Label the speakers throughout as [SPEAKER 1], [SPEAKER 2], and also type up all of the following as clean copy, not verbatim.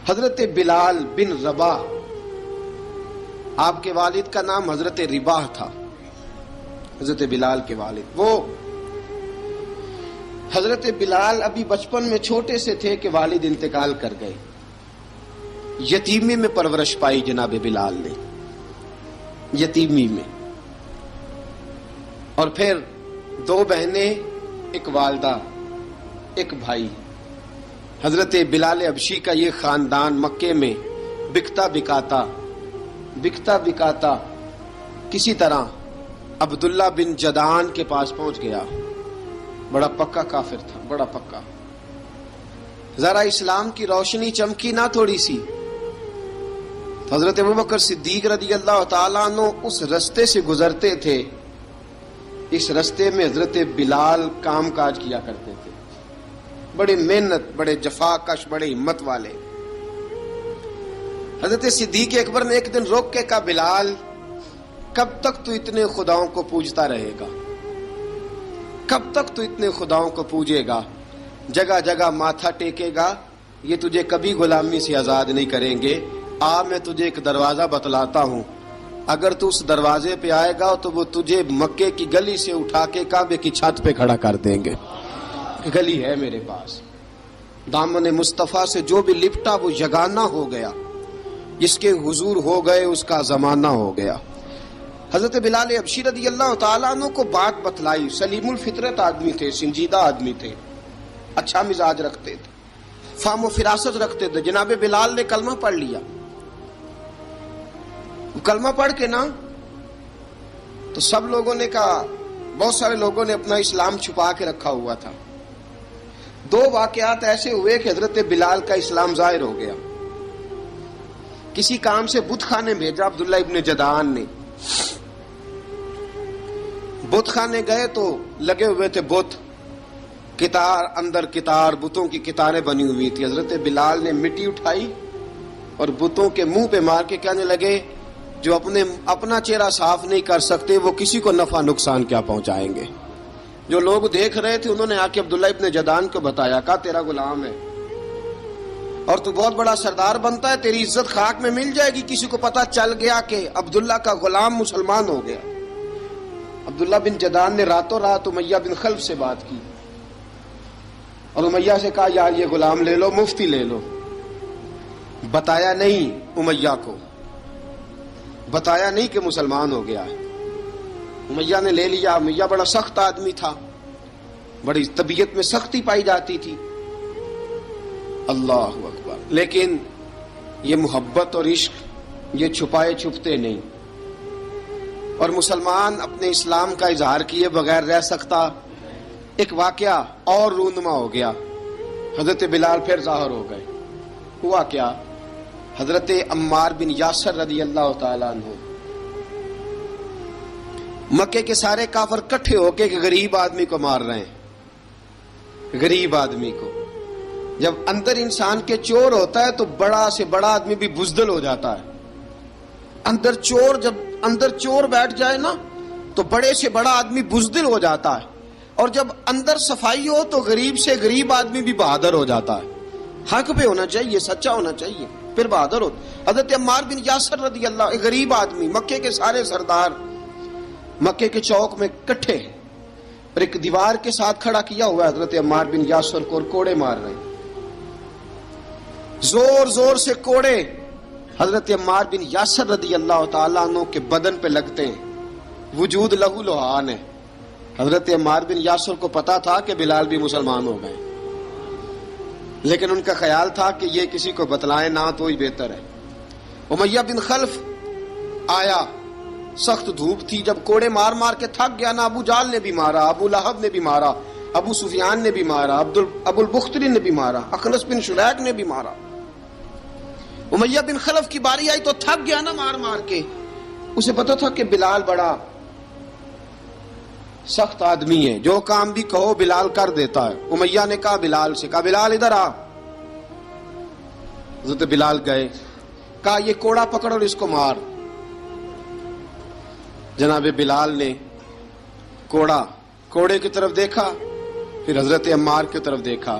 [SPEAKER 1] حضرت بلال بن رباح، آپ کے والد کا نام حضرت رباح تھا، حضرت بلال کے والد۔ وہ حضرت بلال ابھی بچپن میں چھوٹے سے تھے کہ والد انتقال کر گئے، یتیمی میں پرورش پائی جناب بلال نے، یتیمی میں، اور پھر دو بہنیں، ایک والدہ، ایک بھائی۔ حضرت بلال حبشی کا یہ خاندان مکے میں بکتا بکاتا کسی طرح عبداللہ بن جدعان کے پاس پہنچ گیا۔ بڑا پکا کافر تھا، بڑا پکا۔ ذرا اسلام کی روشنی چمکی نہ تھوڑی سی، حضرت ابوبکر صدیق رضی اللہ تعالیٰ عنہ اس رستے سے گزرتے تھے، اس رستے میں حضرت بلال کام کاج کیا کرتے تھے، بڑے محنت، بڑے جفاکش، بڑے ہمت والے۔ حضرت صدیق اکبر نے ایک دن روک کے کہا، بلال کب تک تو اتنے خداؤں کو پوجتا رہے گا، کب تک تو اتنے خداؤں کو پوجے گا، جگہ جگہ ماتھا ٹیکے گا، یہ تجھے کبھی غلامی سے آزاد نہیں کریں گے۔ میں تجھے ایک دروازہ بتلاتا ہوں، اگر تو اس دروازے پہ آئے گا تو وہ تجھے مکے کی گلی سے اٹھا کے کعبے کی چھت پہ کھڑا کر دیں گے۔ گلی ہے میرے پاس، دامن مصطفیٰ سے جو بھی لپٹا وہ یگانہ ہو گیا، جس کے حضور ہو گئے اس کا زمانہ ہو گیا۔ حضرت بلال حبشی رضی اللہ تعالیٰ عنہ کو بات بتلائی، سلیم الفطرت آدمی تھے، سنجیدہ آدمی تھے، اچھا مزاج رکھتے تھے، فہم و فراست رکھتے تھے۔ جناب بلال نے کلمہ پڑھ لیا، کلمہ پڑھ کے نا تو سب لوگوں نے کہا، بہت سارے لوگوں نے اپنا اسلام چھپا کے رکھا ہوا تھا۔ دو واقعات ایسے ہوئے کہ حضرت بلال کا اسلام ظاہر ہو گیا۔ کسی کام سے بت خانے بھیجا عبداللہ ابن جدعان نے، بت خانے گئے تو لگے ہوئے تھے بت، کتار اندر کتار، بتوں کی کتاریں بنی ہوئی تھی۔ حضرت بلال نے مٹی اٹھائی اور بتوں کے منہ پہ مار کے کہنے لگے، جو اپنا چہرہ صاف نہیں کر سکتے وہ کسی کو نفع نقصان کیا پہنچائیں گے۔ جو لوگ دیکھ رہے تھے انہوں نے آ کے عبداللہ ابن جدعان کو بتایا، کہا تیرا غلام ہے اور تو بہت بڑا سردار بنتا ہے، تیری عزت خاک میں مل جائے گی کسی کو پتا چل گیا کہ عبداللہ کا غلام مسلمان ہو گیا۔ عبداللہ بن جدعان نے راتوں رات امیہ بن خلف سے بات کی اور امیہ سے کہا، یار یہ غلام لے لو، مفتی لے لو۔ بتایا نہیں امیہ کو، بتایا نہیں کہ مسلمان ہو گیا ہے۔ امیہ نے لے لیا۔ امیہ بڑا سخت آدمی تھا، بڑی طبیعت میں سختی پائی جاتی تھی، اللہ اکبر، لیکن یہ محبت اور عشق یہ چھپائے چھپتے نہیں، اور مسلمان اپنے اسلام کا اظہار کیے بغیر رہ سکتا۔ ایک واقعہ اور رونما ہو گیا، حضرت بلال پھر ظاہر ہو گئے۔ ہوا کیا؟ حضرت عمار بن یاسر رضی اللہ تعالیٰ عنہ، مکے کے سارے کافر کٹھے ہو کے ایک غریب آدمی کو مار رہے ہیں، غریب آدمی کو۔ جب اندر انسان کے چور ہوتا ہے تو بڑا سے بڑا آدمی بھی بزدل ہو جاتا ہے۔ جب اندر چور بیٹھ جائے نا تو بڑے سے بڑا آدمی بزدل ہو جاتا ہے، اور جب اندر صفائی ہو تو غریب سے غریب آدمی بھی بہادر ہو جاتا ہے۔ حق پہ ہونا چاہیے، سچا ہونا چاہیے، پھر بہادر ہو۔ حضرت عمار بن یاسر رضی اللہ، ایک غریب آدمی، مکے کے سارے سردار مکے کے چوک میں کٹھے ہیں اور ایک دیوار کے ساتھ کھڑا کیا ہوا ہے حضرت عمار بن یاسر کو، اور کوڑے مار رہے ہیں، زور زور سے کوڑے حضرت عمار بن یاسر رضی اللہ تعالیٰ عنہ کے بدن پہ لگتے ہیں، وجود لہو لہان ہے۔ حضرت عمار بن یاسر کو پتا تھا کہ بلال بھی مسلمان ہو گئے، لیکن ان کا خیال تھا کہ یہ کسی کو بتلائیں نہ تو ہی بہتر ہے۔ امیہ بن خلف آیا، سخت دھوپ تھی، جب کوڑے مار مار کے تھک گیا نا، ابو جال نے بھی مارا، ابو لہب نے بھی مارا، ابو سفیان نے بھی مارا، ابو البختری نے بھی مارا، اخنس بن شریک نے بھی مارا۔ امیہ بن خلف کی باری آئی تو تھک گیا نا مار مار کے، اسے پتا تھا کہ بلال بڑا سخت آدمی ہے، جو کام بھی کہو بلال کر دیتا ہے۔ امیہ نے کہا بلال سے، کہا بلال ادھر آ۔ حضرت بلال گئے، کہا یہ کوڑا پکڑ اور اس کو مار۔ جناب بلال نے کوڑے کی طرف دیکھا، پھر حضرت عمار کی طرف دیکھا،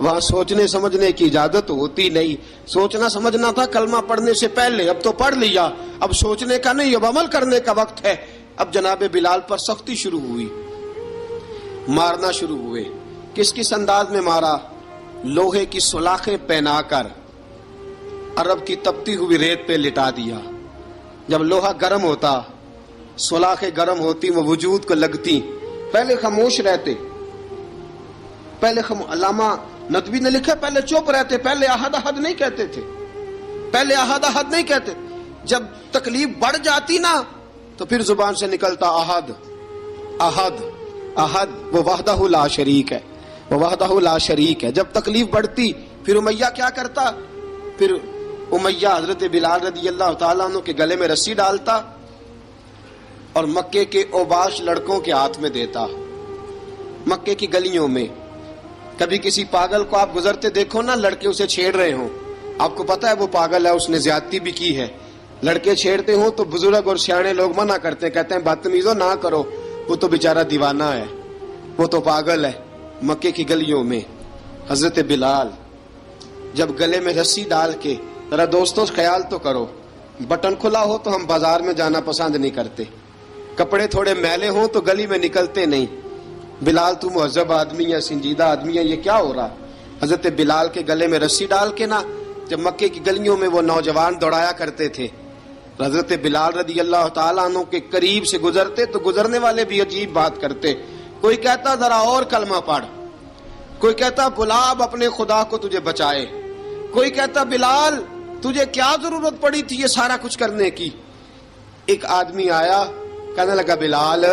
[SPEAKER 1] وہاں سوچنے سمجھنے کی اجازت ہوتی نہیں. سوچنا سمجھنا تھا کلمہ پڑھنے سے پہلے، اب تو پڑھ لیا، اب سوچنے کا نہیں، اب عمل کرنے کا وقت ہے. اب جناب بلال پر سختی شروع ہوئی، مارنا شروع ہوئے. کس انداز میں مارا؟ لوہے کی سلاخیں پہنا کر عرب کی تپتی ہوئی ریت پہ لٹا دیا. جب لوہا گرم ہوتا، سلاخیں گرم ہوتی، وہ وجود کو لگتی. پہلے خاموش رہتے، پہلے علامہ ندوی نے لکھا پہلے چپ رہتے، پہلے احد احد نہیں کہتے تھے، پہلے احد احد نہیں کہتے. جب تکلیف بڑھ جاتی نا تو پھر زبان سے نکلتا احد احد احد. وہ وحدہ لا شریک ہے، وہ وحدہ لا شریک ہے. جب تکلیف بڑھتی پھر امیہ کیا کرتا؟ پھر امیہ حضرت بلال رضی اللہ تعالیٰ عنہ کے گلے میں رسی ڈالتا اور مکے کے اوباش لڑکوں کے ہاتھ میں دیتا. مکے کی گلیوں میں کبھی کسی پاگل کو آپ گزرتے دیکھو نا، لڑکے اسے چھیڑ رہے ہوں، آپ کو پتا ہے وہ پاگل ہے، اس نے زیادتی بھی کی ہے. لڑکے چھیڑتے ہوں تو بزرگ اور سیانے لوگ منع کرتے ہیں، کہتے ہیں بدتمیزوں نہ کرو، وہ تو بیچارہ دیوانہ ہے، وہ تو پاگل ہے. مکے کی گلیوں میں حضرت بلال جب گلے میں رسی ڈال کے، ذرا دوستوں خیال تو کرو، بٹن کھلا ہو تو ہم بازار میں جانا پسند نہیں کرتے، کپڑے تھوڑے میلے ہوں تو گلی میں نکلتے نہیں. بلال تو مہذب آدمی ہے، سنجیدہ آدمی ہے، یہ کیا ہو رہا؟ حضرت بلال کے گلے میں رسی ڈال کے نا، جب مکے کی گلیوں میں وہ نوجوان دوڑایا کرتے تھے، حضرت بلال رضی اللہ تعالیٰ عنہ کے قریب سے گزرتے تو گزرنے والے بھی عجیب بات کرتے. کوئی کہتا ذرا اور کلمہ پڑھ، کوئی کہتا بلا اب اپنے خدا کو تجھے بچائے، کوئی کہتا بلال تجھے کیا ضرورت پڑی تھی یہ سارا کچھ کرنے کی. ایک آدمی آیا کہنے لگا بلال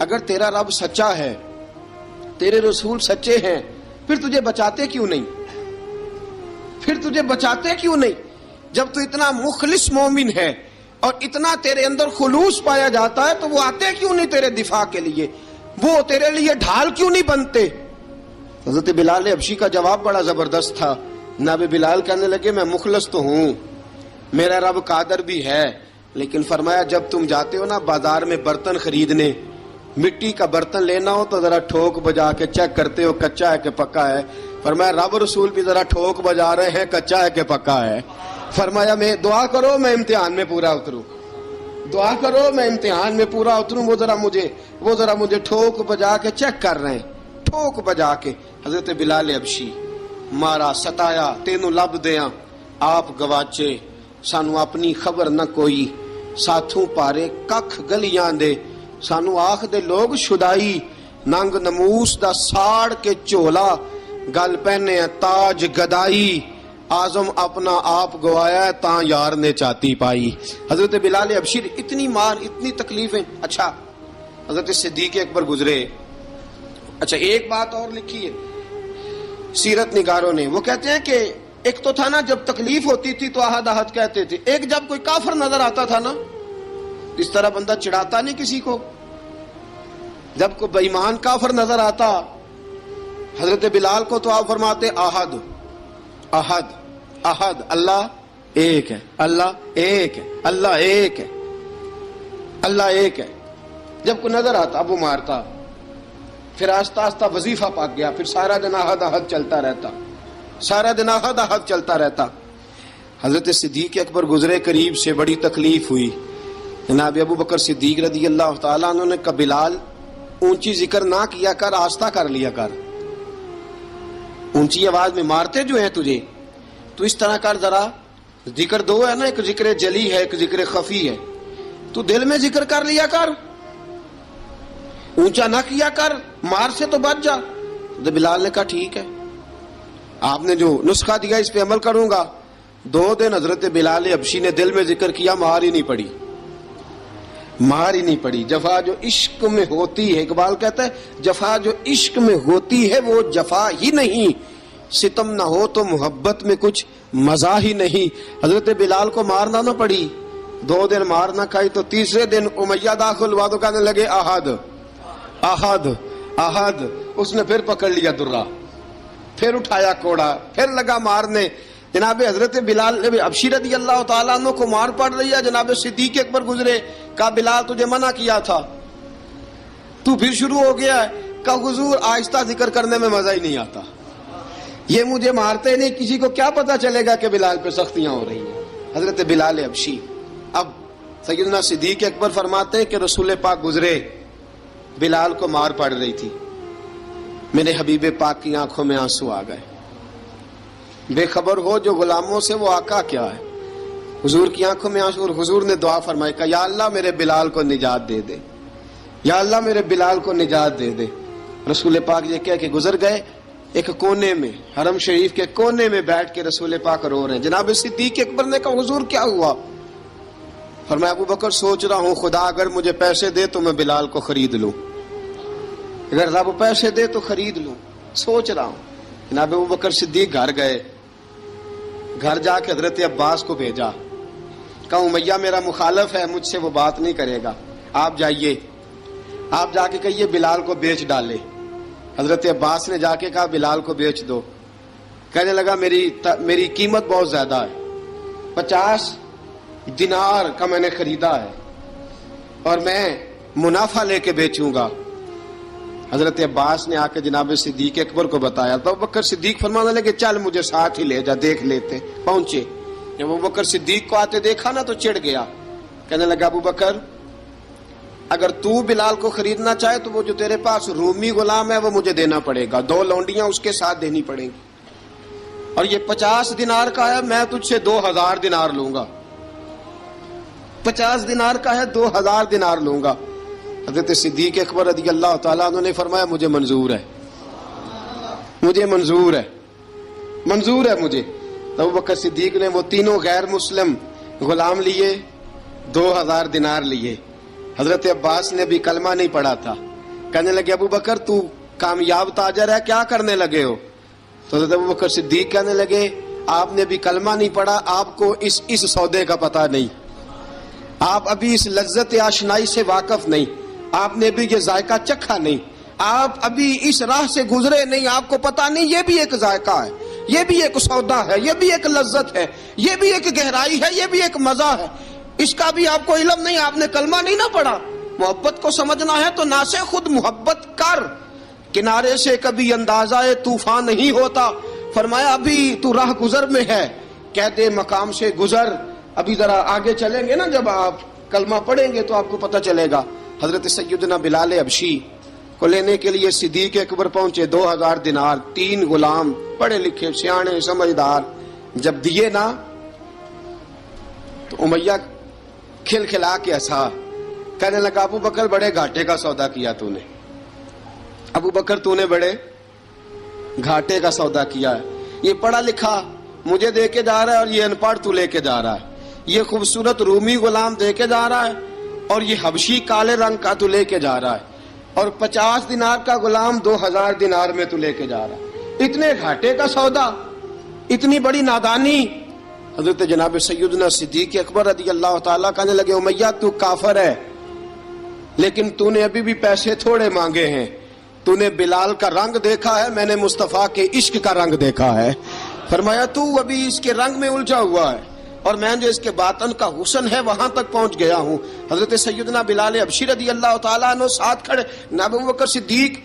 [SPEAKER 1] اگر تیرا رب سچا ہے، تیرے رسول سچے ہیں، پھر تجھے بچاتے کیوں نہیں؟ پھر تجھے بچاتے کیوں نہیں؟ جب تو اتنا مخلص مومن ہے اور اتنا تیرے اندر خلوص پایا جاتا ہے تو وہ آتے کیوں نہیں تیرے دفاع کے لیے؟ وہ تیرے لیے ڈھال کیوں نہیں بنتے؟ حضرت بلال حبشی کا جواب بڑا زبردست تھا. جناب بلال کہنے لگے میں مخلص تو ہوں، میرا رب قادر بھی ہے، لیکن فرمایا جب تم جاتے ہو نا بازار میں برتن خریدنے، مٹی کا برتن لینا ہو تو ذرا ٹھوک بجا کے چیک کرتے ہو کچا ہے کہ پکا ہے. فرمایا رب رسول بھی ذرا ٹھوک بجا رہے ہیں کچا ہے کہ پکا ہے. فرمایا میں دعا کرو میں امتحان میں پورا اتروں، دعا کرو میں امتحان میں پورا اتروں. وہ ذرا مجھے ٹھوک بجا کے چیک کر رہے ہیں، ٹھوک بجا کے. حضرت بلال حبشی مارا ستایا تینوں لب دیاں آپ گواچے، سانو اپنی خبر نہ کوئی، ساتھوں پارے ککھ گلیاں دے، سانو آخ دے لوگ شدائی، ننگ نموس دا ساڑ کے چولا، گل پہنے تاج گدائی، آزم اپنا آپ گوایا ہے تاں یار نے چاتی پائی. حضرت بلال حبشی اتنی مار اتنی تکلیفیں. اچھا حضرت صدیق اکبر گزرے. اچھا ایک بات اور لکھی ہے سیرت نگاروں نے، وہ کہتے ہیں کہ ایک تو تھا نا جب تکلیف ہوتی تھی تو احد احد کہتے تھے، ایک جب کوئی کافر نظر آتا تھا نا اس طرح بندہ چڑھاتا نہیں کسی کو، جب کوئی بے ایمان کافر نظر آتا حضرت بلال کو تو آپ فرماتے احد احد احد، اللہ ایک ہے، اللہ ایک ہے، اللہ ایک ہے، اللہ ایک ہے. جب کوئی نظر آتا اب وہ مارتا. پھر آہستہ آہستہ وظیفہ پاک گیا، پھر سارا دن احد احد چلتا رہتا، سارا دن احد احد چلتا رہتا. حضرت صدیق اکبر گزرے قریب سے، بڑی تکلیف ہوئی. جناب ابو بکر صدیق رضی اللہ تعالیٰ عنہ نے کہا بلال اونچی ذکر نہ کیا کر، آہستہ کر لیا کر، اونچی آواز میں مارتے جو ہیں تجھے تو اس طرح کر، ذرا ذکر دو ہے نا، ایک ذکر جلی ہے ایک ذکر خفی ہے، تو دل میں ذکر کر لیا کر، اونچا نہ کیا کر، مار سے تو بچ جا. تو بلال نے کہا ٹھیک ہے، آپ نے جو نسخہ دیا اس پہ عمل کروں گا. 2 دن حضرت بلال حبشی نے دل میں ذکر کیا، مار ہی نہیں پڑی، مار ہی نہیں پڑی. جفا جو عشق میں ہوتی ہے، اقبال کہتا ہے جفا جو عشق میں ہوتی ہے وہ جفا ہی نہیں، ستم نہ ہو تو محبت میں کچھ مزہ ہی نہیں. حضرت بلال کو مارنا نہ پڑی، 2 دن مار نہ کھائی تو تیسرے دن امیہ داخل ہوا تو کہنے لگے احد احد احد. اس نے پھر پکڑ لیا درہ، پھر اٹھایا کوڑا، پھر لگا مارنے. جناب حضرت بلال حبشی رضی اللہ تعالیٰ عنہ کو مار پڑ رہی ہے. جناب صدیق اکبر گزرے، کہا بلال تجھے منع کیا تھا، تو پھر شروع ہو گیا ہے. کہا حضور آہستہ ذکر کرنے میں مزہ ہی نہیں آتا، یہ مجھے مارتے نہیں، کسی کو کیا پتا چلے گا کہ بلال پہ سختیاں ہو رہی ہیں. حضرت بلال حبشی. اب سیدنا صدیق اکبر فرماتے ہیں کہ رسول پاک گزرے، بلال کو مار پڑ رہی تھی، میرے حبیب پاک کی آنکھوں میں آنسو آ گئے. بے خبر ہو جو غلاموں سے وہ آقا کیا ہے. حضور کی آنکھوں میں آنسو، اور حضور نے دعا فرمائی کہ یا اللہ میرے بلال کو نجات دے دے، یا اللہ میرے بلال کو نجات دے دے. رسول پاک یہ کہہ کے گزر گئے. ایک کونے میں، حرم شریف کے کونے میں بیٹھ کے رسول پاک رو رہے ہیں. جناب صدیق اکبر نے کہا حضور کیا ہوا؟ فرمایا ابو بکر سوچ رہا ہوں خدا اگر مجھے پیسے دے تو میں بلال کو خرید لوں، اگر رب پیسے دے تو خرید لوں، سوچ رہا ہوں. جناب ابو بکر صدیق گھر گئے، گھر جا کے حضرت عباس کو بھیجا، کہا امیہ میرا مخالف ہے، مجھ سے وہ بات نہیں کرے گا، آپ جائیے، آپ جا کے کہیے بلال کو بیچ ڈالے. حضرت عباس نے جا کے کہا بلال کو بیچ دو. کہنے لگا میری قیمت بہت زیادہ ہے، 50 دینار کا میں نے خریدا ہے اور میں منافع لے کے بیچوں گا. حضرت عباس نے آ کے جناب صدیق اکبر کو بتایا تو ابو بکر صدیق فرمانے لگے چل مجھے ساتھ ہی لے جا، دیکھ لیتے. پہنچے، جب ابو بکر صدیق کو آتے دیکھا نا تو چڑ گیا. کہنے لگا ابو بکر اگر تو بلال کو خریدنا چاہے تو وہ جو تیرے پاس رومی غلام ہے وہ مجھے دینا پڑے گا، 2 لونڈیاں اس کے ساتھ دینی پڑیں گی، اور یہ 50 دینار کا ہے، میں تجھ سے 2000 دینار لوں گا. 50 دینار کا ہے، 2000 دینار لوں گا. حضرت صدیق اکبر رضی اللہ تعالیٰ عنہ نے فرمایا مجھے منظور ہے، مجھے منظور ہے، منظور ہے مجھے. تو ابو بکر صدیق نے وہ تینوں غیر مسلم غلام لیے، 2000 دینار لیے. حضرت عباس نے بھی کلمہ نہیں پڑھا تھا. کہنے لگے ابو بکر تو کامیاب تاجر ہے، کیا کرنے لگے ہو؟ تو حضرت ابو بکر صدیق کہنے لگے آپ نے بھی کلمہ نہیں پڑھا، آپ کو اس سودے کا پتہ نہیں، آپ ابھی اس لذت آشنائی سے واقف نہیں، آپ نے بھی یہ ذائقہ چکھا نہیں، آپ ابھی اس راہ سے گزرے نہیں، آپ کو پتہ نہیں یہ بھی ایک ذائقہ ہے، یہ بھی ایک سودا ہے، یہ بھی ایک لذت ہے، یہ بھی ایک گہرائی ہے، یہ بھی ایک مزہ ہے، اس کا بھی آپ کو علم نہیں، آپ نے کلمہ نہیں نہ پڑھا. محبت کو سمجھنا ہے تو نہ سے خود محبت کر، کنارے سے کبھی اندازہ طوفان نہیں ہوتا. فرمایا ابھی تو راہ گزر میں ہے، کہتے مقام سے گزر، ابھی ذرا آگے چلیں گے نا، جب آپ کلمہ پڑھیں گے تو آپ کو پتہ چلے گا. حضرت سیدنا بلال حبشی کو لینے کے لیے صدیق اکبر پہنچے، 2000 دینار، 3 غلام پڑھے لکھے سیانے سمجھدار. جب دیے نا تو امیہ کھل کھلا کے ہنسا. کہنے لگا ابو بکر بڑے گھاٹے کا سودا کیا تو نے، ابو بکر تو نے بڑے گھاٹے کا سودا کیا ہے. یہ پڑھا لکھا مجھے دے کے جا رہا ہے اور یہ ان پڑھ تو لے کے جا رہا ہے، یہ خوبصورت رومی غلام دے کے جا رہا ہے اور یہ حبشی کالے رنگ کا تو لے کے جا رہا ہے، اور 50 دینار کا غلام 2000 دینار میں تو لے کے جا رہا ہے. اتنے گھاٹے کا سودا، اتنی بڑی نادانی. حضرت جناب سیدنا صدیق اکبر رضی اللہ تعالیٰ کہنے لگے امیہ تو کافر ہے، لیکن تو نے ابھی بھی پیسے تھوڑے مانگے ہیں، تو نے بلال کا رنگ دیکھا ہے، میں نے مصطفیٰ کے عشق کا رنگ دیکھا ہے. فرمایا تو ابھی اس کے رنگ میں الجھا ہوا ہے اور میں جو اس کے باطن کا حسن ہے وہاں تک پہنچ گیا ہوں. حضرت سیدنا بلال حبشی رضی اللہ تعالیٰ عنہ ساتھ کھڑے. ابو بکر صدیق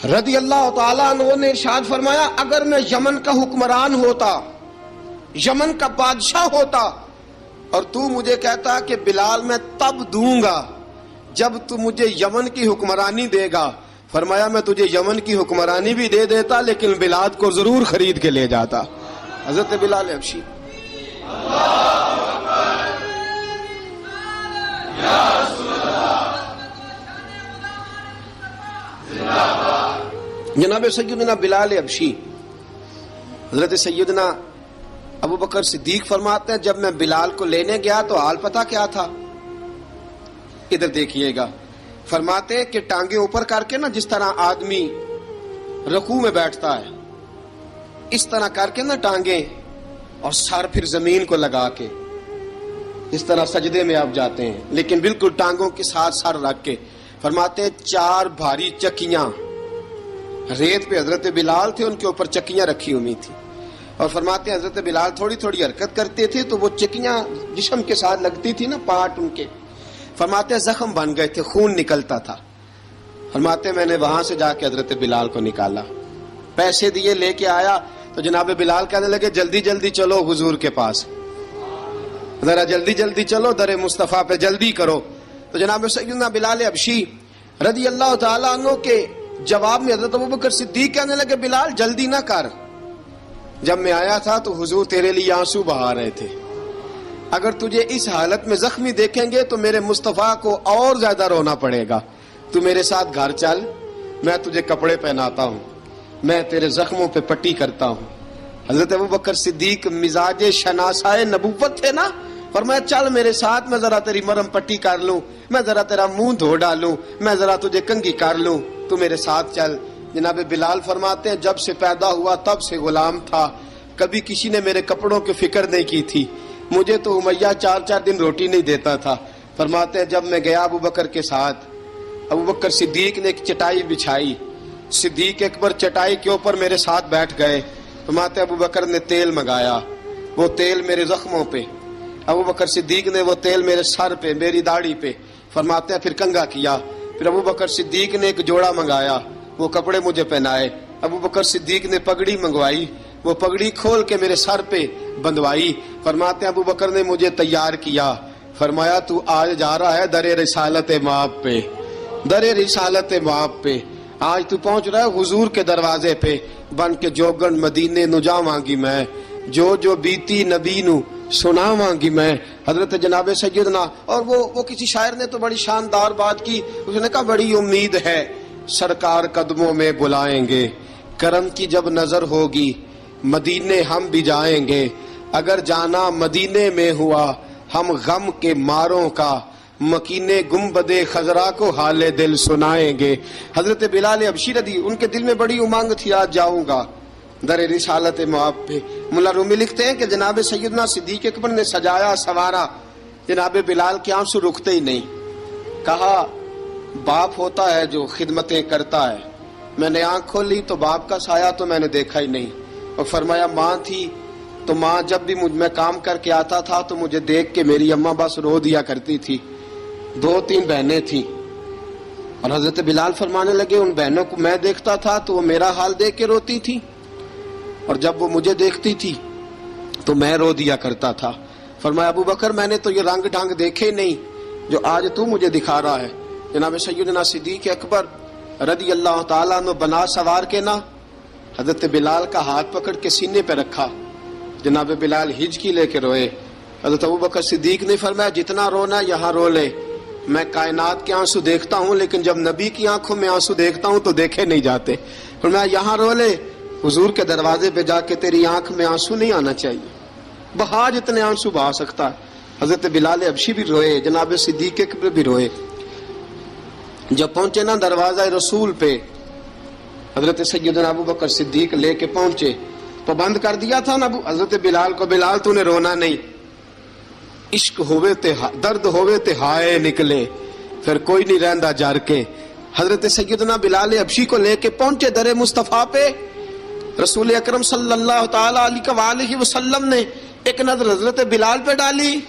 [SPEAKER 1] رضی اللہ تعالیٰ عنہ نے ارشاد فرمایا اگر میں یمن کا حکمران ہوتا، یمن کا بادشاہ ہوتا، اور تو مجھے کہتا کہ بلال میں تب دوں گا جب تو مجھے یمن کی حکمرانی دے گا. فرمایا میں تجھے یمن کی حکمرانی بھی دے دیتا لیکن بلال کو ضرور خرید کے لے جاتا. حضرت بلال حبشی. جناب سیدنا بلال حبشی، حضرت سیدنا ابو بکر صدیق فرماتے ہیں جب میں بلال کو لینے گیا تو حال پتہ کیا تھا؟ ادھر دیکھیے گا. فرماتے ہیں کہ ٹانگیں اوپر کر کے نا، جس طرح آدمی رکوع میں بیٹھتا ہے اس طرح کر کے نا ٹانگیں، اور سر پھر زمین کو لگا کے اس طرح سجدے میں آپ جاتے ہیں، لیکن بالکل ٹانگوں کے ساتھ سر رکھ کے. فرماتے ہیں 4 بھاری چکیاں ریت پہ حضرت بلال تھے، ان کے اوپر چکیاں رکھی ہوئی تھی، اور فرماتے ہیں حضرت بلال تھوڑی تھوڑی حرکت کرتے تھے تو وہ چکیاں جسم کے ساتھ لگتی تھی نا، پارٹ ان کے. فرماتے ہیں زخم بن گئے تھے، خون نکلتا تھا. فرماتے ہیں میں نے وہاں سے جا کے حضرت بلال کو نکالا. پیسے دیے لے کے آیا تو جناب بلال کہنے لگے جلدی جلدی چلو حضور کے پاس، ذرا جلدی جلدی چلو در مصطفیٰ پہ جلدی کرو. تو جناب سیدنا بلال حبشی رضی اللہ تعالیٰ عنہ کے جواب میں حضرت ابوبکر صدیق کہنے لگے بلال جلدی نہ کر، جب میں آیا تھا تو حضور تیرے لیے آنسو بہا رہے تھے، اگر تجھے اس حالت میں زخمی دیکھیں گے تو میرے مصطفیٰ کو اور زیادہ رونا پڑے گا، تو میرے ساتھ گھر چل، میں تجھے کپڑے پہناتا ہوں، میں تیرے زخموں پہ پٹی کرتا ہوں. حضرت ابوبکر صدیق مزاج شناسائے نبوت تھے نا، فرمایا چل میرے ساتھ، میں ذرا تیری مرہم پٹی کر لوں، میں ذرا تیرا منہ دھو ڈالوں، میں ذرا تجھے کنگھی کر لوں، تو میرے ساتھ چل. جناب بلال فرماتے ہیں جب سے پیدا ہوا تب سے غلام تھا، کبھی کسی نے میرے کپڑوں کی فکر نہیں کی تھی، مجھے تو امیہ 4 دن روٹی نہیں دیتا تھا. فرماتے ہیں جب میں گیا ابوبکر کے ساتھ، ابوبکر صدیق نے ایک چٹائی بچھائی، صدیق اکبر چٹائی کے اوپر میرے ساتھ بیٹھ گئے. فرماتے ابوبکر نے تیل منگایا، وہ تیل میرے زخموں پہ، ابوبکر صدیق نے وہ تیل میرے سر پہ، میری داڑھی پہ. فرماتے ہیں پھر کنگھا کیا، پھر ابوبکر صدیق نے ایک جوڑا منگایا، وہ کپڑے مجھے پہنائے. ابوبکر صدیق نے پگڑی منگوائی، وہ پگڑی کھول کے میرے سر پہ بندھوائی. فرماتے ہیں ابوبکر نے مجھے تیار کیا، فرمایا تو آج جا رہا ہے در رسالت مآب پہ، در رسالت مآب پہ، آج تو پہنچ رہا ہے حضور کے دروازے پہ، بن کے جوگن مدینے نو جاواں گی میں، جو بیتی نبی نو سناواں گی میں. حضرت جناب سیدنا، اور وہ کسی شاعر نے تو بڑی شاندار بات کی، اس نے کہا بڑی امید ہے سرکار قدموں میں بلائیں گے، کرم کی جب نظر ہوگی مدینے ہم بھی جائیں گے، اگر جانا مدینے میں ہوا ہم غم کے ماروں کا، مکینے گنبد خضرا کو حال دل سنائیں گے. حضرت بلال حبشی رضی ان کے دل میں بڑی امنگ تھی آج جاؤں گا در رسالت مآب پہ. ملا رومی لکھتے ہیں کہ جناب سیدنا صدیق اکبر نے سجایا سوارا، جناب بلال کے آنسو رکتے ہی نہیں. کہا باپ ہوتا ہے جو خدمتیں کرتا ہے، میں نے آنکھ کھولی تو باپ کا سایہ تو میں نے دیکھا ہی نہیں. اور فرمایا ماں تھی تو ماں جب بھی میں کام کر کے آتا تھا تو مجھے دیکھ کے میری اماں بس رو دیا کرتی تھی. 2-3 بہنیں تھیں، اور حضرت بلال فرمانے لگے ان بہنوں کو میں دیکھتا تھا تو وہ میرا حال دیکھ کے روتی تھی، اور جب وہ مجھے دیکھتی تھی تو میں رو دیا کرتا تھا. فرمایا ابوبکر میں نے تو یہ رنگ ڈھنگ دیکھے نہیں جو آج تو مجھے دکھا رہا ہے. جناب سیدنا صدیق اکبر رضی اللہ تعالیٰ عنہ بنا سوار کے نا حضرت بلال کا ہاتھ پکڑ کے سینے پہ رکھا، جناب بلال ہجکی لے کے روئے. حضرت ابوبکر صدیق نے فرمایا جتنا رونا یہاں رو لے، میں کائنات کے آنسو دیکھتا ہوں لیکن جب نبی کی آنکھوں میں آنسو دیکھتا ہوں تو دیکھے نہیں جاتے. فرمایا یہاں رو لے، حضور کے دروازے پہ جا کے تیری آنکھ میں آنسو نہیں آنا چاہیے، بہا جتنے آنسو بہا سکتا ہے. حضرت بلال حبشی بھی روئے، جناب صدیق اکبر بھی روئے. جب پہنچے نا دروازہ رسول پہ، حضرت سیدنا ابوبکر صدیق لے کے پہنچے، پابند کر دیا تھا نا حضرت بلال کو، بلال تو نے رونا نہیں، عشق ہوئے تے درد ہوئے تے ہائے نکلے، پھر کوئی نہیں رہندا جار کے. حضرت سیدنا بلال حبشی کو لے کے پہنچے در مصطفیٰ پہ. رسول اکرم صلی اللہ تعالی علیہ وسلم نے ایک نظر حضرت بلال پہ ڈالی،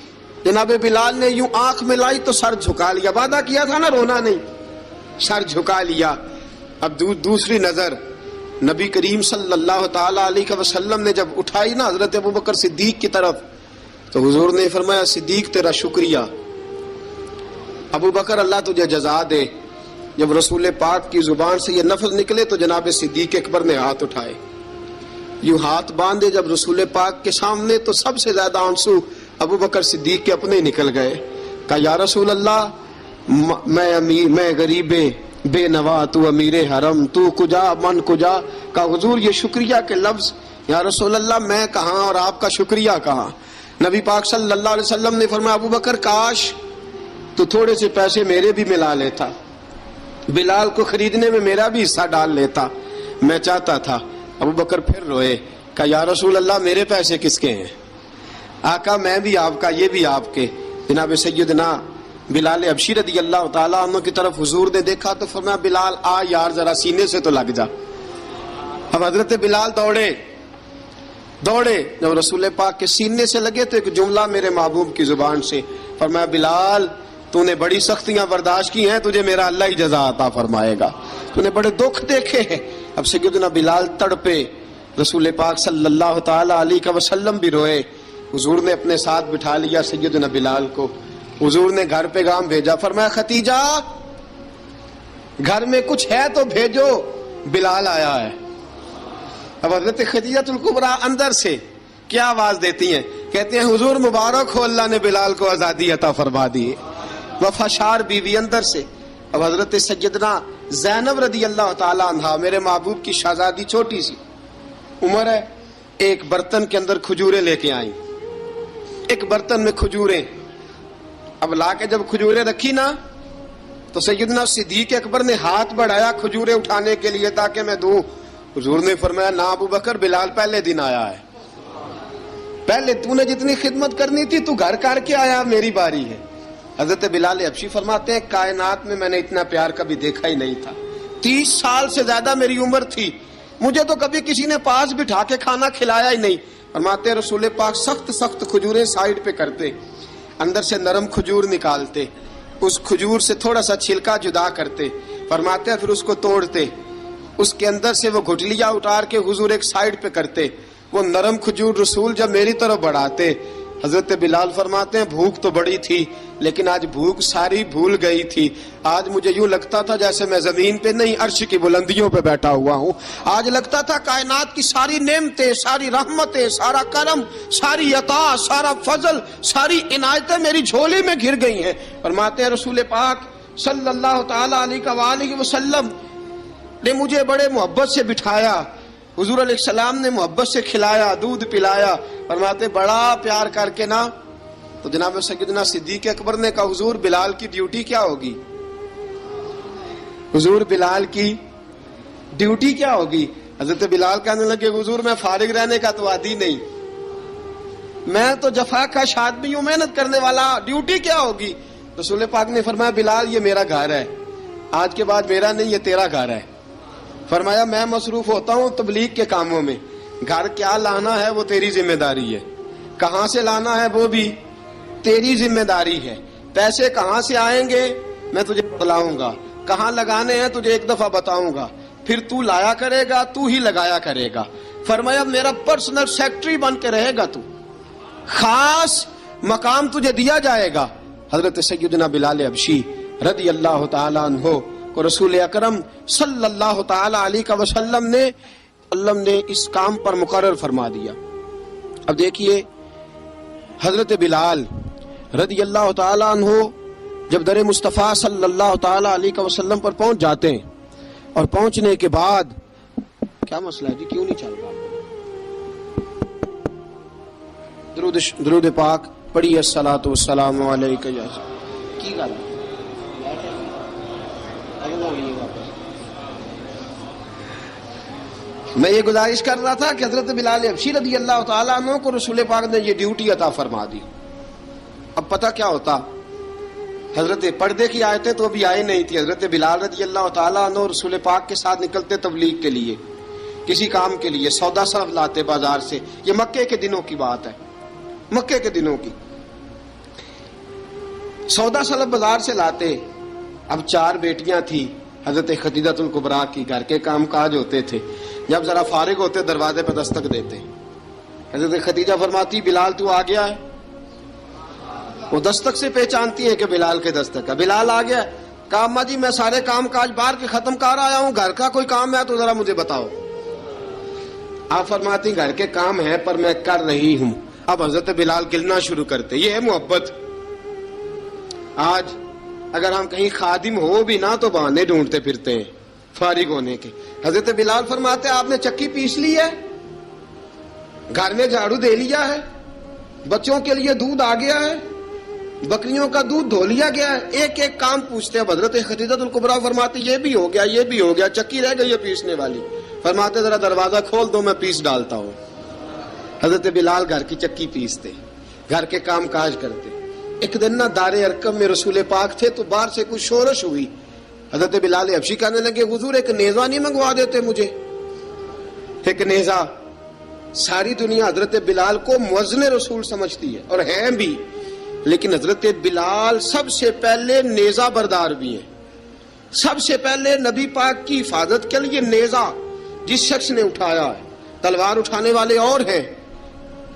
[SPEAKER 1] جناب بلال نے یوں آنکھ ملائی تو سر جھکا لیا، وعدہ کیا تھا نا رونا نہیں، سر جھکا لیا. اب دوسری نظر نبی کریم صلی اللہ تعالی علیہ وسلم نے جب اٹھائی نا حضرت ابوبکر صدیق کی طرف، تو حضور نے فرمایا صدیق تیرا شکریہ، ابوبکر اللہ تجھے جزا دے. جب رسول پاک کی زبان سے یہ لفظ نکلے تو جناب صدیق اکبر نے ہاتھ اٹھائے، یوں ہاتھ باندھے جب رسول پاک کے سامنے تو سب سے زیادہ آنسو ابوبکر صدیق کے اپنے نکل گئے. کہا یا رسول اللہ میں غریب بے نوا، تو امیر حرم، تو کجا من کجا. کہا حضور یہ شکریہ کے لفظ، یا رسول اللہ میں کہاں اور آپ کا شکریہ کہاں. نبی پاک صلی اللہ علیہ وسلم نے فرمایا ابوبکر کاش تو تھوڑے سے پیسے میرے بھی ملا لیتا، بلال کو خریدنے میں میرا بھی حصہ ڈال لیتا، میں چاہتا تھا. ابوبکر پھر روئے. کہا یا رسول اللہ میرے پیسے کس کے ہیں؟ آقا میں بھی آپ کا، یہ بھی آپ کے. جناب سیدنا بلال حبشی رضی اللہ تعالیٰ عنہ کی طرف حضور نے دیکھا تو فرمایا بلال آ یار ذرا سینے سے تو لگ جا. اب حضرت بلال دوڑے. جب رسول پاک کے سینے سے لگے تو ایک جملہ میرے محبوب کی زبان سے، فرمایا بلال تو نے بڑی سختیاں برداشت کی ہیں, تجھے میرا اللہ ہی جزا عطا فرمائے گا. تو نے بڑے دکھ دیکھے ہیں. اب سیدنا بلال تڑپے, رسول پاک صلی اللہ تعالی علیہ وسلم بھی روئے. حضور نے اپنے ساتھ بٹھا لیا سیدنا بلال کو. حضور نے گھر پیغام بھیجا, فرمایا ختیجہ گھر میں کچھ ہے تو بھیجو, بلال آیا ہے. اب حضرت خدیجہ الکبریٰ اندر سے کیا آواز دیتی ہیں, کہتے ہیں حضور مبارک ہو, اللہ نے بلال کو آزادی عطا فرما دی. وفاشار بیوی اندر سے. اب حضرت سیدنا زینب رضی اللہ تعالی عنہا, میرے محبوب کی شہزادی, چھوٹی سی عمر ہے, ایک برتن کے اندر کھجوریں لے کے آئیں. ایک برتن میں کھجوریں. اب لا کے جب کھجوریں رکھی نا, تو سیدنا صدیق اکبر نے ہاتھ بڑھایا کھجوریں اٹھانے کے لیے تاکہ میں دوں. حضور نے فرمایا نا ابو بکر, بلال پہلے دن آیا ہے, پہلے تو نے جتنی خدمت کرنی تھی تو گھر کر کے آیا, میری باری ہے. حضرت بلال حبشی فرماتے ہیں کائنات میں نے اتنا پیار کبھی دیکھا ہی نہیں تھا. 30 سال سے زیادہ میری عمر تھی, مجھے تو کبھی کسی نے پاس بٹھا کے کھانا کھلایا ہی نہیں. فرماتے ہیں رسول پاک سخت سخت کھجوریں سائیڈ پہ کرتے, اندر سے نرم کھجور نکالتے, اس کھجور سے تھوڑا سا چھلکا جدا کرتے. فرماتے ہیں پھر اس کو توڑتے, اس کے اندر سے وہ گھٹلیاں اتار کے حضور ایک سائیڈ پہ کرتے. وہ نرم کھجور رسول جب میری طرف بڑھاتے, حضرت بلال فرماتے ہیں بھوک تو بڑی تھی لیکن آج بھوک ساری بھول گئی تھی. آج مجھے یوں لگتا تھا جیسے میں زمین پہ نہیں عرش کی بلندیوں پہ بیٹھا ہوا ہوں. آج لگتا تھا کائنات کی ساری نعمتیں, ساری رحمتیں, سارا کرم, ساری عطا, سارا فضل, ساری عنایتیں میری جھولی میں گر گئی ہیں. فرماتے ہیں رسول پاک صلی اللہ تعالی علیہ وسلم نے مجھے بڑے محبت سے بٹھایا, حضور علیہ السلام نے محبت سے کھلایا, دودھ پلایا. فرماتے بڑا پیار کر کے نا, تو جناب سیدنا صدیق اکبر نے کہا حضور بلال کی ڈیوٹی کیا ہوگی, حضور بلال کی ڈیوٹی کیا ہوگی. حضرت بلال کہنے لگے حضور میں فارغ رہنے کا تو عادی نہیں, میں تو جفا کش آدمی ہوں, محنت کرنے والا, ڈیوٹی کیا ہوگی. رسول پاک نے فرمایا بلال یہ میرا گھر ہے, آج کے بعد میرا نہیں یہ تیرا گھر ہے. فرمایا میں مصروف ہوتا ہوں تبلیغ کے کاموں میں, گھر کیا لانا ہے وہ تیری ذمہ داری ہے, کہاں سے لانا ہے وہ بھی تیری ذمہ داری ہے, پیسے کہاں سے آئیں گے میں تجھے بتلاؤں گا, کہاں لگانے ہیں تجھے ایک دفعہ بتاؤں گا, پھر تو لایا کرے گا, تو ہی لگایا کرے گا. فرمایا میرا پرسنل سیکٹری بن کے رہے گا, تو خاص مقام تجھے دیا جائے گا. حضرت سیدنا بلال حبشی رضی اللہ تعالی عنہ کو رسول اکرم صلی اللہ تعالی علیہ وسلم نے اس کام پر مقرر فرما دیا. اب دیکھیے حضرت بلال رضی اللہ تعالی عنہ جب در مصطفیٰ صلی اللہ تعالی علیہ وسلم پر پہنچ جاتے ہیں, اور پہنچنے کے بعد کیا مسئلہ ہے جی, کیوں نہیں چل رہا؟ درود پاک پڑھیے الصلاۃ والسلام علیک. کی گل میں یہ گزارش کر رہا تھا کہ حضرت بلال حبشی رضی اللہ تعالیٰ عنہ کو رسول پاک نے یہ ڈیوٹی عطا فرما دی. اب پتہ کیا ہوتا, حضرت پردے کی آیتیں تو ابھی آئے نہیں تھی. حضرت بلال رضی اللہ تعالیٰ عنہ رسول پاک کے ساتھ نکلتے تبلیغ کے لیے, کسی کام کے لیے, سودا صرف لاتے بازار سے. یہ مکے کے دنوں کی بات ہے, مکے کے دنوں کی. سودا صرف بازار سے لاتے. اب 4 بیٹیاں تھیں حضرت خدیجہ الکبریٰ کی, گھر کے کام کاج ہوتے تھے. جب ذرا فارغ ہوتے دروازے پہ دستک دیتے. حضرت خدیجہ فرماتی بلال تو آ گیا ہے. وہ دستک سے پہچانتی ہے کہ بلال کے دستک ہے. بلال آ گیا. کہا اماں جی میں سارے کام کاج باہر کے ختم کر آیا ہوں, گھر کا کوئی کام ہے تو ذرا مجھے بتاؤ. آپ فرماتی گھر کے کام ہے پر میں کر رہی ہوں. اب حضرت بلال گلنا شروع کرتے. یہ ہے محبت. آج اگر ہم کہیں خادم ہو بھی نہ تو بہانے ڈھونڈتے پھرتے ہیں فارغ ہونے کے. حضرت بلال فرماتے آپ نے چکی پیس لی ہے, گھر میں جھاڑو دے لیا ہے, بچوں کے لیے دودھ آ گیا ہے, بکریوں کا دودھ دھو لیا گیا ہے, ایک ایک کام پوچھتے. اب حضرت خدیجہ الکبریٰ فرماتی یہ بھی ہو گیا, یہ بھی ہو گیا, چکی رہ گئی ہے پیسنے والی. فرماتے ذرا دروازہ کھول دو میں پیس ڈالتا ہوں. حضرت بلال گھر کی چکی پیستے, گھر کے کام کاج کرتے. ایک دن نہ دار ارقم میں رسول پاک تھے تو باہر سے کچھ شورش ہوئی. حضرت بلال حبشی کہنے لگے حضور ایک نیزہ نہیں منگوا دیتے مجھے. ایک نیزہ. ساری دنیا حضرت بلال کو مؤذن رسول سمجھتی ہے, اور ہیں بھی. لیکن حضرت بلال سب سے پہلے نیزہ بردار بھی ہیں. سب سے پہلے نبی پاک کی حفاظت کے لیے نیزہ جس شخص نے اٹھایا ہے، تلوار اٹھانے والے اور ہیں،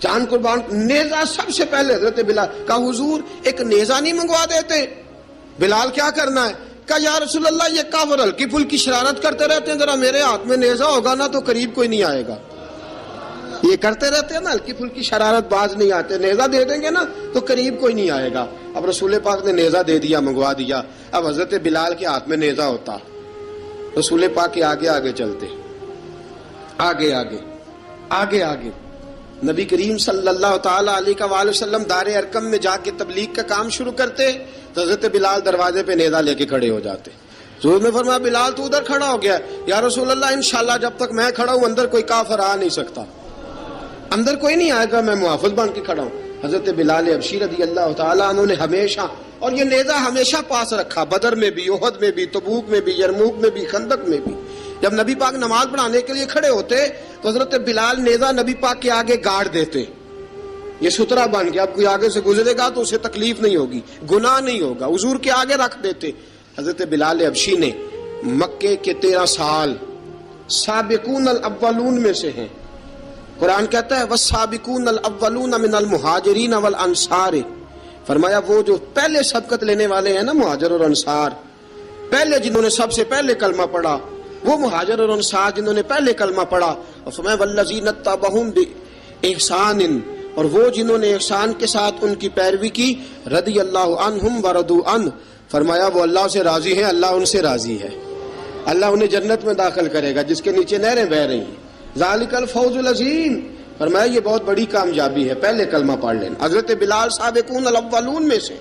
[SPEAKER 1] جان قربان، نیزہ سب سے پہلے حضرت بلال کا. حضور ایک نیزہ نہیں منگوا دیتے؟ بلال کیا کرنا ہے؟ کہا یا رسول اللہ یہ کافر ہلکی پھلکی شرارت کرتے رہتے ہیں، ذرا میرے ہاتھ میں نیزہ ہوگا نا تو قریب کوئی نہیں آئے گا. یہ کرتے رہتے ہیں نا ہلکی پھلکی شرارت، باز نہیں آتے، نیزہ دے دیں گے نا تو قریب کوئی نہیں آئے گا. اب رسول پاک نے نیزہ دے دیا، منگوا دیا. اب حضرت بلال کے ہاتھ میں نیزہ ہوتا، رسول پاک کے آگے آگے چلتے، آگے آگے آگے آگے. نبی کریم صلی اللہ تعالی علیہ وآلہ وسلم دار ارقم میں جا کے تبلیغ کا کام شروع کرتے تو حضرت بلال دروازے پہ نیزہ لے کے کھڑے ہو جاتے. حضور نے فرمایا بلال تو ادھر کھڑا ہو گیا. یا رسول اللہ انشاءاللہ جب تک میں کھڑا ہوں اندر کوئی کافر آ نہیں سکتا، اندر کوئی نہیں آئے گا، میں محافظ بن کے کھڑا ہوں. حضرت بلال حبشی رضی اللہ تعالیٰ عنہ نے ہمیشہ، اور یہ نیزہ ہمیشہ پاس رکھا، بدر میں بھی، احد میں بھی، تبوک میں بھی، یرموک میں بھی، خندق میں بھی. جب نبی پاک نماز پڑھانے کے لیے کھڑے ہوتے تو حضرت بلال نیزہ نبی پاک کے آگے گاڑ دیتے. یہ سترا بن کے اب کوئی آگے سے گزرے گا تو اسے تکلیف نہیں ہوگی، گناہ نہیں ہوگا، حضور کے آگے رکھ دیتے. حضرت بلال حبشی نے مکے کے 13 سال سابقون الاولون میں سے ہیں. قرآن کہتا ہے والسابقون الاولون من المہاجرین والانصار. فرمایا وہ جو پہلے سبقت لینے والے ہیں نا مہاجر اور انصار، پہلے جنہوں نے سب سے پہلے کلمہ پڑھا، وہ مہاجر اور انصار جنہوں نے پہلے کلمہ پڑھا. اور فرمایا والذین اتبعوہم بإحسان، اور وہ جنہوں نے احسان کے ساتھ ان کی پیروی کی، رضی اللہ عنہم ورضوا عنہ. فرمایا وہ اللہ سے راضی ہیں، اللہ ان سے راضی ہے، اللہ انہیں جنت میں داخل کرے گا جس کے نیچے نہریں بہہ رہی ہیں. ذالک الفوز العظیم. فرمایا یہ بہت بڑی کامیابی ہے پہلے کلمہ پڑھ لینا. حضرت بلال سابقون الاولون میں سے،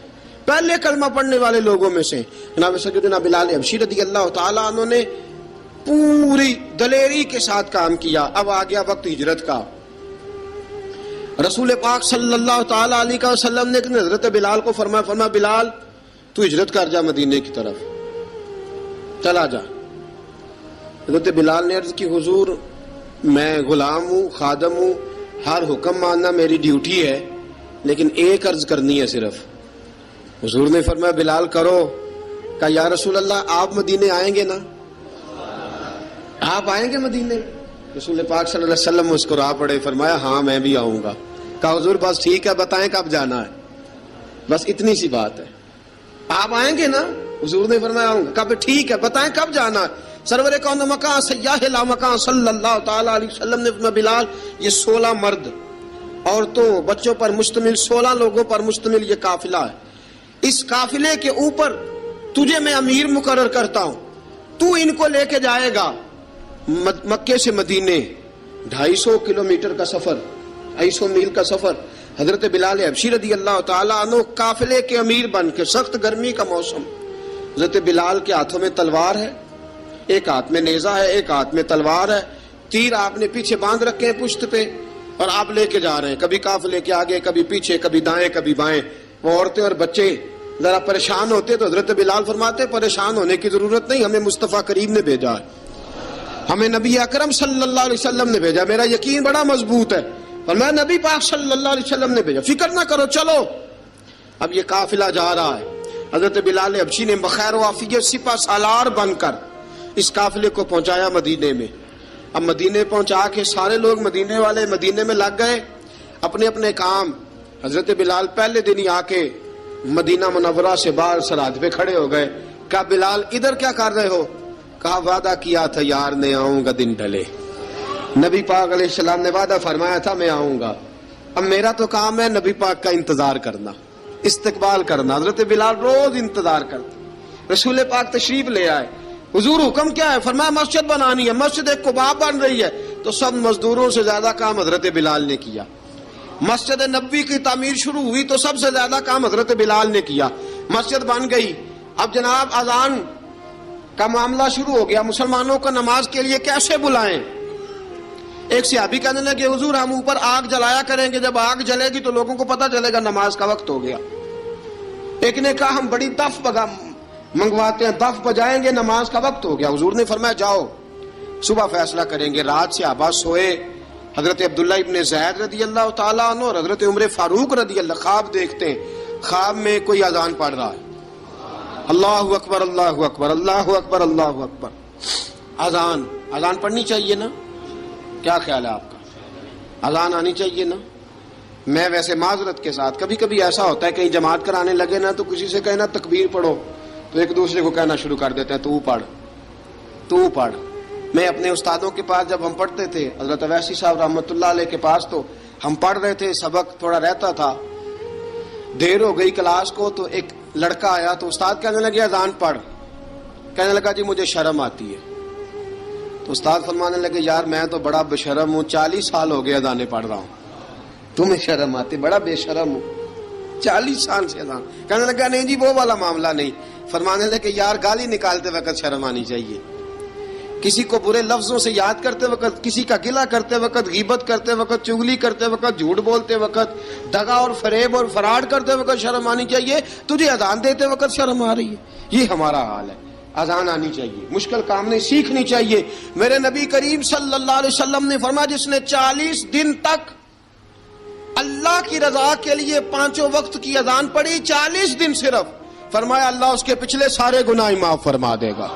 [SPEAKER 1] پہلے کلمہ پڑھنے والے لوگوں میں سے. جناب سیدنا بلال حبشی رضی اللہ تعالیٰ عنہ نے پوری دلیری کے ساتھ کام کیا. اب آ گیا وقت ہجرت کا. رسول پاک صلی اللہ تعالی علیہ وسلم نے حضرت بلال کو فرمایا بلال تو ہجرت کر جا مدینے کی طرف، چلا جا. حضرت بلال نے عرض کی حضور میں غلام ہوں، خادم ہوں، ہر حکم ماننا میری ڈیوٹی ہے، لیکن ایک عرض کرنی ہے صرف. حضور نے فرمایا بلال کرو. کہا یا رسول اللہ آپ مدینے آئیں گے نا؟ آپ آئیں گے مدینے؟ رسول پاک صلی اللہ علیہ وسلم مسکرا پڑے، فرمایا ہاں میں بھی آؤں گا. کہا حضور بس ٹھیک ہے، بتائیں کب جانا ہے، بس اتنی سی بات ہے. آپ آئیں گے نا؟ حضور نے فرمایا آؤں گا. کہا ٹھیک ہے، بتائیں کب جانا ہے. سرور کون مکان سیاح لا مکان صلی اللہ تعالی علیہ وسلم نے فرمایا بلال یہ 16 مرد، عورتوں، بچوں پر مشتمل 16 لوگوں پر مشتمل یہ قافلہ ہے. اس قافلے کے اوپر تجھے میں امیر مقرر کرتا ہوں، تو ان کو لے کے جائے گا مکے سے مدینے. 250 کلومیٹر کا سفر، 250 میل کا سفر. حضرت بلال حبشی رضی اللہ تعالیٰ عنہ قافلے کے امیر بن کے، سخت گرمی کا موسم. حضرت بلال کے ہاتھوں میں تلوار ہے، ایک ہاتھ میں نیزہ ہے، ایک ہاتھ میں تلوار ہے. تیر آپ نے پیچھے باندھ رکھے ہیں پشت پہ، اور آپ لے کے جا رہے ہیں، کبھی قافلے کے آگے، کبھی پیچھے، کبھی دائیں کبھی بائیں. وہ عورتیں اور بچے ذرا پریشان ہوتے تو حضرت بلال فرماتے پریشان ہونے کی ضرورت نہیں، ہمیں مصطفیٰ کریم نے بھیجا ہے، ہمیں نبی اکرم صلی اللہ علیہ وسلم نے بھیجا. میرا یقین بڑا مضبوط ہے، اور میں نبی پاک صلی اللہ علیہ وسلم نے بھیجا، فکر نہ کرو چلو. اب یہ قافلہ جا رہا ہے. حضرت بلال حبشی نے بخیر و عافیت سپہ سالار بن کر اس قافلے کو پہنچایا مدینے میں. اب مدینے پہنچا کے سارے لوگ مدینے والے مدینے میں لگ گئے اپنے اپنے کام. حضرت بلال پہلے دن ہی آ کے مدینہ منورہ سے باہر سرحد پہ کھڑے ہو گئے. کہا بلال ادھر کیا کر رہے ہو؟ کہا وعدہ کیا تھا یار نے آؤں گا دن ڈھلے. نبی پاک علیہ السلام نے وعدہ فرمایا تھا میں آؤں گا. اب میرا تو کام ہے نبی پاک کا انتظار کرنا، استقبال کرنا. حضرت بلال روز انتظار کرتے. رسول پاک تشریف لے آئے. حضور حکم کیا ہے؟ فرمایا مسجد بنانی ہے. مسجد ایک قباء بن رہی ہے. تو سب مزدوروں سے زیادہ کام حضرت بلال نے کیا. مسجد نبوی کی تعمیر شروع ہوئی تو سب سے زیادہ کام حضرت بلال نے کیا. مسجد بن گئی. اب جناب اذان کا معاملہ شروع ہو گیا. مسلمانوں کو نماز کے لیے کیسے بلائیں؟ ایک صحابی کہنے لگے حضور ہم اوپر آگ جلایا کریں گے، جب آگ جلے گی تو لوگوں کو پتہ چلے گا نماز کا وقت ہو گیا. ایک نے کہا ہم بڑی دف منگواتے ہیں، دف بجائیں گے، نماز کا وقت ہو گیا. حضور نے فرمایا جاؤ صبح فیصلہ کریں گے. رات سے صحابہ سوئے. حضرت عبداللہ ابن زید رضی اللہ تعالیٰ عنہ اور حضرت عمر فاروق رضی اللہ خواب دیکھتے ہیں. خواب میں کوئی اذان پڑھ رہا ہے، اللہ اکبر اللہ اکبر اللہ اکبر اللہ اکبر، اذان پڑھنی چاہیے نا؟ کیا خیال ہے آپ کا؟ اذان آنی چاہیے نا؟ میں ویسے معذرت کے ساتھ کبھی کبھی ایسا ہوتا ہے کہیں جماعت کرانے لگے نا تو کسی سے کہنا تکبیر پڑھو تو ایک دوسرے کو کہنا شروع کر دیتے ہیں تو پڑھ۔ میں اپنے استادوں کے پاس جب ہم پڑھتے تھے، حضرت اویسی صاحب رحمۃ اللہ علیہ کے پاس، تو ہم پڑھ رہے تھے، سبق تھوڑا رہتا تھا، دیر ہو گئی کلاس کو، تو ایک لڑکا آیا تو استاد کہنے لگے اذان پڑھ، کہنے لگا جی مجھے شرم آتی ہے۔ تو استاد فرمانے لگے یار میں تو بڑا بے شرم ہوں، 40 سال ہو گئے اذانیں پڑھ رہا ہوں، تمہیں شرم آتی؟ بڑا بے شرم ہوں، 40 سال سے اذان۔ کہنے لگا نہیں جی وہ والا معاملہ نہیں۔ فرمانے لگے یار گالی نکالتے وقت شرم آنی چاہیے، کسی کو برے لفظوں سے یاد کرتے وقت، کسی کا گلہ کرتے وقت، غیبت کرتے وقت، چغلی کرتے وقت، جھوٹ بولتے وقت، دغا اور فریب اور فراڈ کرتے وقت شرم آنی چاہیے، تجھے اذان دیتے وقت شرم آ رہی ہے۔ یہ ہمارا حال ہے، اذان آنی چاہیے، مشکل کام نہیں، سیکھنی چاہیے۔ میرے نبی کریم صلی اللہ علیہ وسلم نے فرمایا جس نے 40 دن تک اللہ کی رضا کے لیے 5 وقت کی اذان پڑھی، 40 دن صرف، فرمایا اللہ اس کے پچھلے سارے گناہ معاف فرما دے گا۔